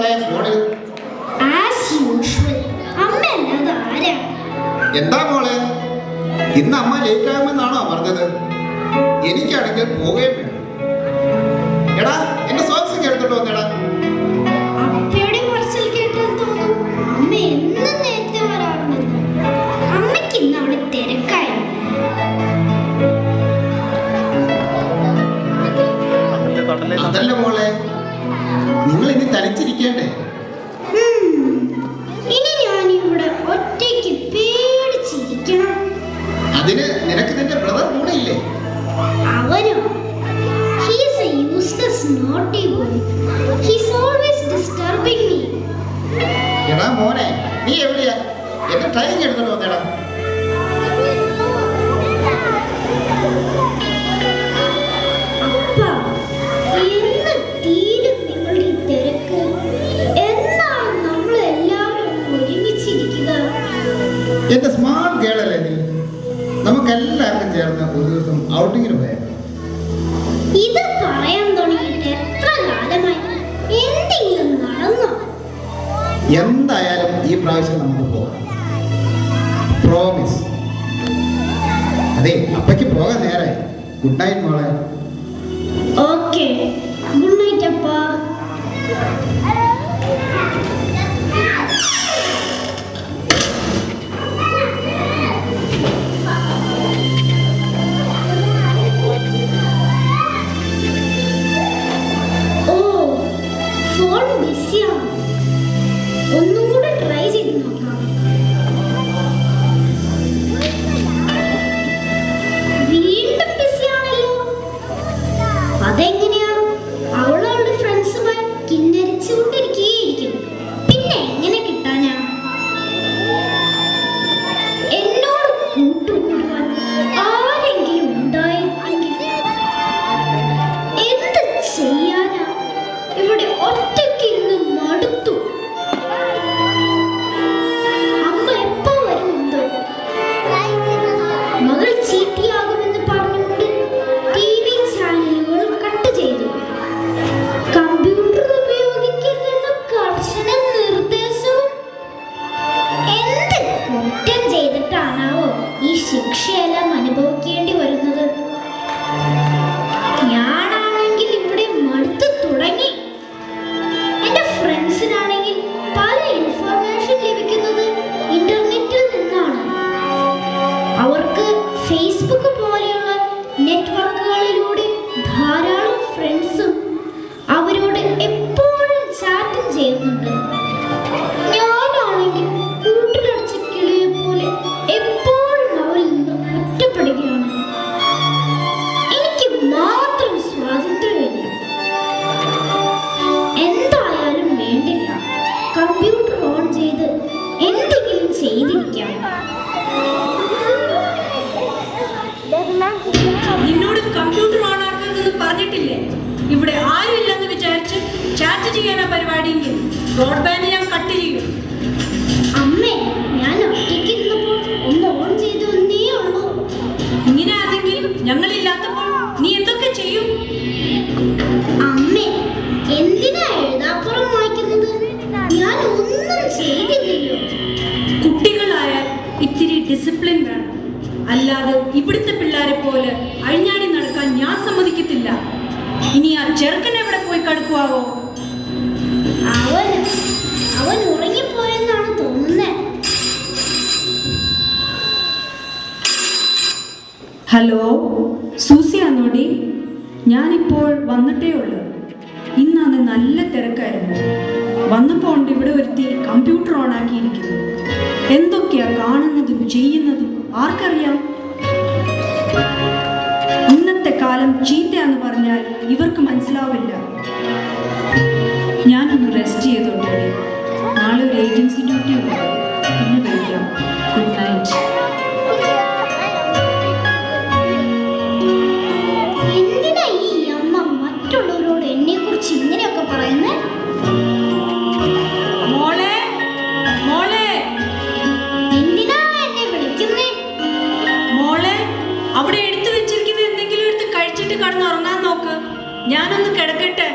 മോളെ ഫോണിൽ? എന്താ മോളെ, ഇന്ന് അമ്മ ലേറ്റ് ആകുമെന്നാണോ പറഞ്ഞത്? എനിക്കാണെങ്കിൽ പോവുകയും വേണം. എടാ, എന്റെ സോക്സ് എടുത്തോണ്ട് വന്നേടാ. അതല്ല മോളെ, നിങ്ങൾ ഇനി തനിച്ചിരിക്കേണ്ടേ? അതിന് നിനക്ക് നിന്റെ ബ്രദർ കൂടെ ഇല്ലേ? അവനോ? He is a useless naughty boy. He's always disturbing me. എടാ മോനെ, നീ എവിടെയാ? എന്റെ ട്രെയിൻ എടുത്തോണ്ട് വന്നേടാ. അപ്പാ, എന്ന് തീരും നിങ്ങളുടെ ഈ തിരക്ക്? എന്നാണ് നമ്മൾ എല്ലാവരും ഒരുമിച്ചിരിക്കുക? എന്റെ സ്മാർട്ട് ഗേൾ അല്ലേ നീ? നമുക്കെല്ലാവർക്കും ചേർന്ന് ഒരു ദിവസം ഔട്ടിങ്ങിന് പോയാൽ. ഇത് പറയാൻ തുടങ്ങിയിട്ട് എത്ര കാലമായി? എന്തെങ്കിലും നടന്നോ? എന്തായാലും ഈ പ്രാവശ്യം നമുക്ക് പോകാം. പ്രോമിസ്. അതെ, അപ്പയ്ക്ക് പോകാൻ നേരായി. ഗുഡ് നൈറ്റ് മോളെ. ഓക്കെ, ഗുഡ് നൈറ്റ് അപ്പാ. ഒന്നും കൂടെ ട്രൈ ചെയ്ത് നോക്കാം. വീണ്ടും ബിസിയാണല്ലോ. അതെങ്ങനെയാണ്? അവളുടെ ഫ്രണ്ട്സുമായി കിന്നരിച്ചുകൊണ്ടിരിക്കുകയായിരിക്കും. പിന്നെ എങ്ങനെ കിട്ടാനാ? എന്നോട് കൂട്ടുകൂടുവാൻ ആരെങ്കിലും ഉണ്ടായിരുന്നെങ്കിൽ. എന്ത് ചെയ്യാനാ? ഇവിടെ ഒറ്റയ്ക്കിരുന്ന് മടുത്തു. മകൾ ചീത്തയാകുമെന്ന് പറഞ്ഞുകൊണ്ട് TV ചാനലുകൾ കട്ട് ചെയ്തു. കമ്പ്യൂട്ടർ ഉപയോഗിക്കരുതെന്ന കർശന നിർദ്ദേശവും. എന്ത് കുറ്റം ചെയ്തിട്ടാണാവോ ഈ ശിക്ഷയെല്ലാം അനുഭവിക്കേണ്ടി വരുന്നത്? ഞാനാണെങ്കിൽ ഇവിടെ മടുത്തു തുടങ്ങി. എന്റെ ഫ്രണ്ട്സിനാണെങ്കിൽ പല ഇൻഫർമേഷൻ ലഭിക്കുന്നത് ഇന്റർനെറ്റിൽ നിന്നാണ്. അവർക്ക് ഫേസ്ബുക്ക് പോലെയുള്ള നെറ്റ്വർക്കുകളിലൂടെ ധാരാളം ഫ്രണ്ട്സും അവരോട് എപ്പോഴും ചാറ്റും ചെയ്യുന്നുണ്ട്. ഞാനാണെങ്കിൽ കൂട്ടിലടച്ച കിളിയെ പോലെ എപ്പോഴും അവരിൽ നിന്ന് ഒറ്റപ്പെടുകയാണ്. എനിക്ക് മാത്രം സ്വാതന്ത്ര്യമില്ല. എന്തായാലും വേണ്ടില്ല, കമ്പ്യൂട്ടർ ഓൺ ചെയ്ത് എന്തെങ്കിലും ചെയ്തിരിക്കാം. നിന്നോട് കമ്പ്യൂട്ടർ ഓൺ ആക്കരുതെന്ന് പറഞ്ഞിട്ടില്ലേ? ഇവിടെ ആരും ഇല്ലെന്ന് വിചാരിച്ച് ചാറ്റ് ചെയ്യാനാ പരിപാടിയെങ്കിൽ ബ്രോഡ്ബാൻഡ് ഞാൻ കട്ട് ചെയ്യും. അമ്മേ, ഞാൻ ഒറ്റയ്ക്കിരുന്നപ്പോൾ ഒന്ന് ഓൺ ചെയ്തു എന്നേ ഉള്ളൂ. ഇങ്ങനെയാണെങ്കിൽ ഞങ്ങളില്ലാത്തപ്പോൾ നീ എന്തൊക്കെ ചെയ്യും? അമ്മേ, എന്തിനാ എഴുതാപ്പുറം വായിക്കുന്നത്? ഞാൻ ഒന്നും ചെയ്തില്ലല്ലോ. കുട്ടികളായാൽ ഇത്തിരി ഡിസിപ്ലിൻ വേണം. അല്ലാതെ ഇവിടുത്തെ പിള്ളേരെ പോലെ അഴിഞ്ഞാടി നടക്കാൻ ഞാൻ സമ്മതിക്കത്തില്ല. ഇനി ആ ചെറുക്കൻ എവിടെ പോയി കിടക്കുവാവോ? അവൻ ഉറങ്ങിപ്പോയെന്നാണ് തോന്നുന്നത്. ഹലോ, സൂസിയാണോടി? ഞാനിപ്പോൾ വന്നിട്ടേ ഉള്ളൂ. ഇന്നാണ് നല്ല തിരക്കായിരുന്നു. വന്നപ്പോൾ ഉണ്ട് ഇവിടെ ഒരുത്തി കമ്പ്യൂട്ടർ ഓൺ ആക്കിയിരിക്കുന്നു. എന്തൊക്കെയാ കാണുന്നതും ചെയ്യുന്നതും ആർക്കറിയാം? ഇന്നത്തെ കാലം ചീത്തയാന്ന് പറഞ്ഞാൽ ഇവർക്ക് മനസ്സിലാവില്ല. ഞാനൊന്ന് റെസ്റ്റ് ചെയ്തോട്ടെ. നാളെ ഒരു ഏജൻസി ഡ്യൂട്ടി ഉണ്ട്. പിന്നെ വിളിക്കാം. Good night. എന്തിനാ ഈ അമ്മ മറ്റുള്ളവരോട് എന്നെ കുറിച്ച് ഇങ്ങനെയൊക്കെ പറയുന്നേ? മോളെ, മോളെ, എന്തിനാ എന്നെ വിളിക്കുന്നേ? മോളെ, അവിടെ എടുത്തു വെച്ചിരിക്കുന്ന എന്തെങ്കിലും എടുത്ത് കഴിച്ചിട്ട് കടന്നുറങ്ങാൻ നോക്ക്. ഞാനൊന്ന് കിടക്കട്ടെ.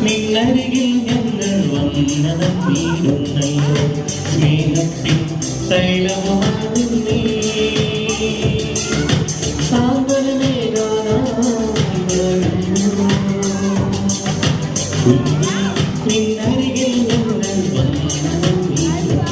നിന്നരികിൽ ഞങ്ങൾ വന്നതീരുന്നല്ലോ സ്നേഹത്തിൻ തൈലവുമായി നീ നിന്നരികിൽ ഞങ്ങൾ വന്നതീരുന്നല്ലോ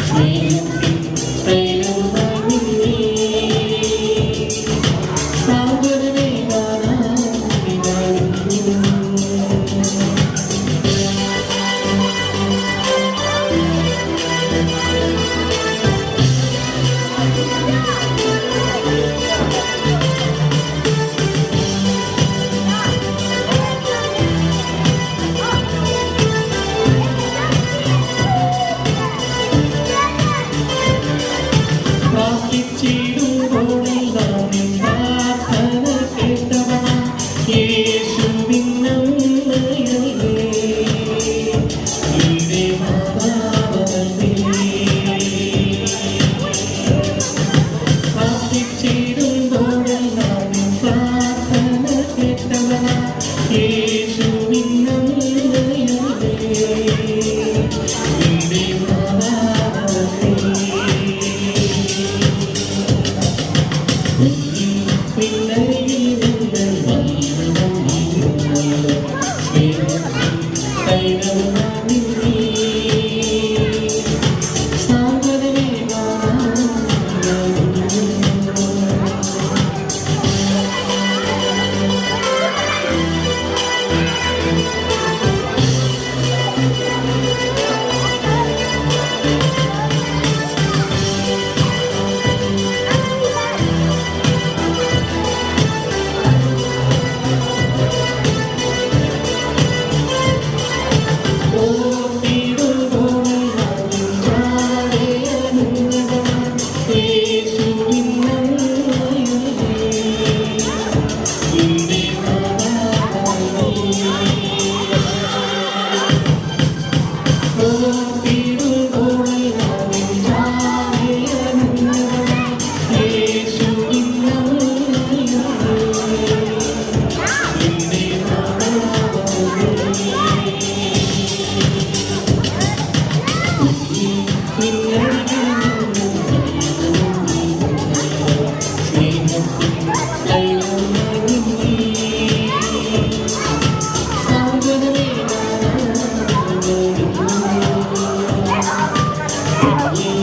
സ്നേഹത്തിൻ തൈലവുമായി നീ Yeah.